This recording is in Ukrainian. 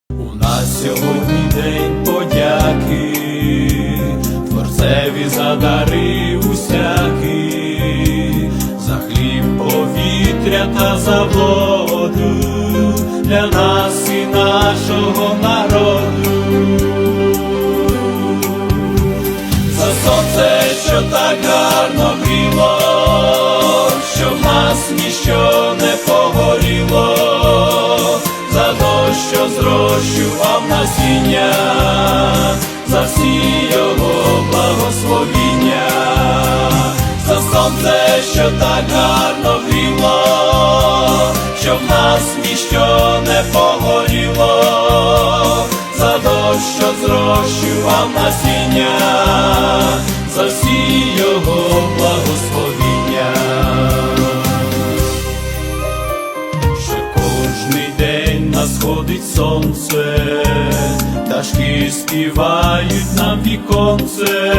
У нас сьогодні день подяки, Творцеві за дари усякі, за хліб, повітря та за воду, для нас і нашого народу. За сонце, що так гарно гріло, що в нас ніщо не погоріло, за дощ, що зрощував насіння, за всі його благословіння. За сонце, що так гарно гріло, що в нас ніщо не погоріло, за дощ, що зрощував насіння, за всі його благословіння. Ще кожний день насходить сонце, пташки співають нам віконце,